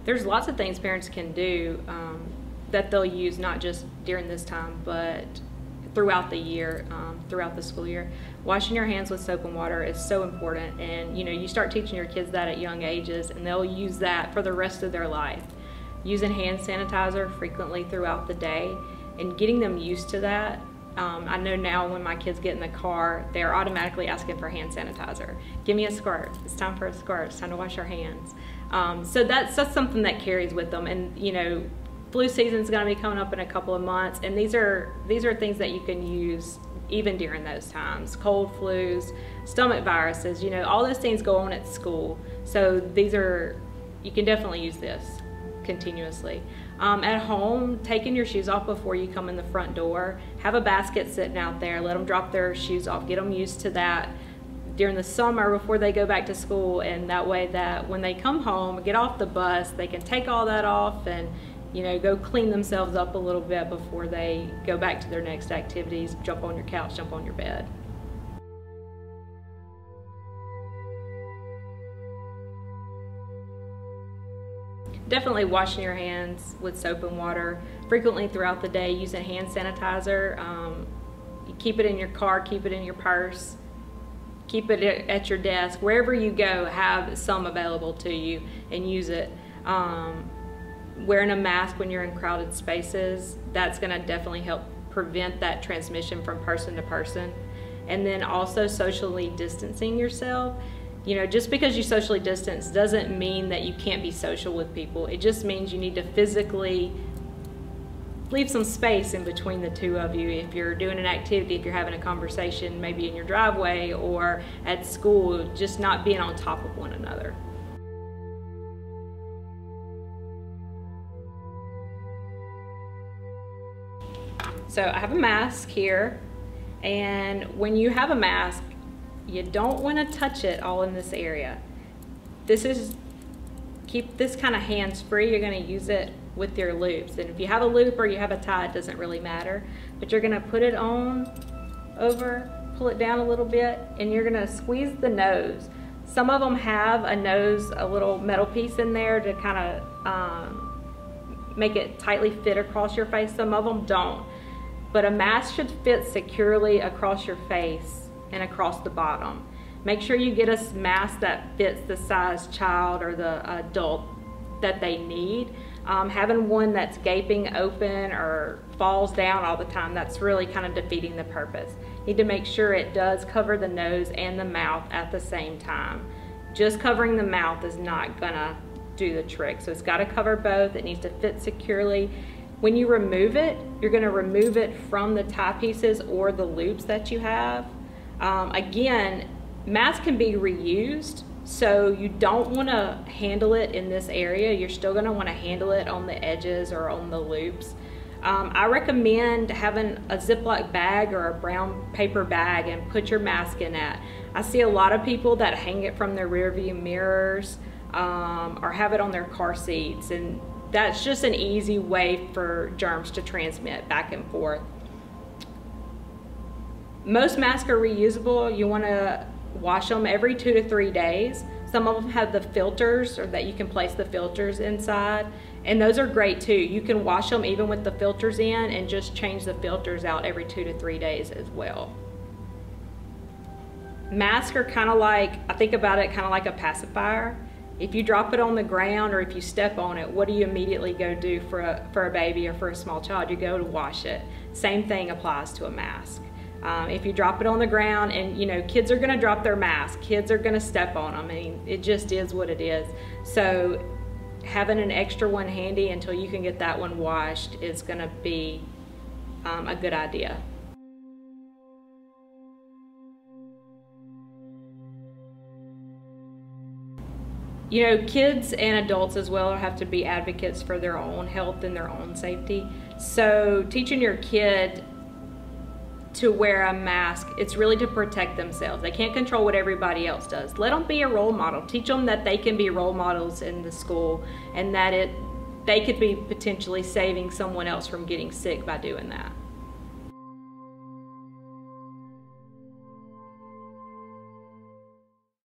There's lots of things parents can do that they'll use not just during this time, but throughout the year, throughout the school year. Washing your hands with soap and water is so important, and you start teaching your kids that at young ages, and they'll use that for the rest of their life. Using hand sanitizer frequently throughout the day and getting them used to that. I know now when my kids get in the car, they're automatically asking for hand sanitizer. Give me a squirt. It's time for a squirt. It's time to wash our hands. So that's something that carries with them. And flu season is going to be coming up in a couple of months, and these are things that you can use even during those times. Cold flus, stomach viruses, all those things go on at school. So you can definitely use this continuously. At home, taking your shoes off before you come in the front door. Have a basket sitting out there. Let them drop their shoes off. Get them used to that during the summer before they go back to school, and that way that when they come home, get off the bus, they can take all that off and go clean themselves up a little bit before they go back to their next activities. Jump on your couch, jump on your bed. Definitely washing your hands with soap and water frequently throughout the day, using hand sanitizer. You keep it in your car, keep it in your purse, keep it at your desk. Wherever you go, have some available to you and use it. Wearing a mask when you're in crowded spaces, that's going to definitely help prevent that transmission from person to person. And then also socially distancing yourself. Just because you socially distance doesn't mean that you can't be social with people. It just means you need to physically leave some space in between the two of you. If you're doing an activity, if you're having a conversation, maybe in your driveway or at school, just not being on top of one another. So I have a mask here, and when you have a mask, you don't want to touch it all in this area. Keep this kind of hands free. You're going to use it with your loops, and if you have a loop or you have a tie, it doesn't really matter, but you're going to put it on over, pull it down a little bit, and you're going to squeeze the nose. Some of them have a little metal piece in there to kind of make it tightly fit across your face. Some of them don't, but a mask should fit securely across your face and across the bottom. Make sure you get a mask that fits the size child or the adult that they need. Having one that's gaping open or falls down all the time, that's really kind of defeating the purpose. You need to make sure it does cover the nose and the mouth at the same time. Just covering the mouth is not gonna do the trick. So it's gotta cover both. It needs to fit securely. When you remove it, you're gonna remove it from the tie pieces or the loops that you have. Again, masks can be reused, so you don't want to handle it in this area. You're still going to want to handle it on the edges or on the loops. I recommend having a Ziploc bag or a brown paper bag and put your mask in that. I see a lot of people that hang it from their rear view mirrors or have it on their car seats, and that's just an easy way for germs to transmit back and forth. Most masks are reusable. You want to wash them every 2 to 3 days. Some of them have the filters, or that you can place the filters inside, and those are great too. You can wash them even with the filters in and just change the filters out every 2 to 3 days as well. Masks are kind of like, I think about it kind of like a pacifier. If you drop it on the ground or if you step on it, what do you immediately go do for a baby or for a small child? You go to wash it. Same thing applies to a mask. If you drop it on the ground, and kids are gonna drop their mask, kids are gonna step on them. I mean, it just is what it is. So having an extra one handy until you can get that one washed is gonna be a good idea. Kids and adults as well have to be advocates for their own health and their own safety. So teaching your kid to wear a mask, it's really to protect themselves. They can't control what everybody else does. Let them be a role model. Teach them that they can be role models in the school, and that they could be potentially saving someone else from getting sick by doing that.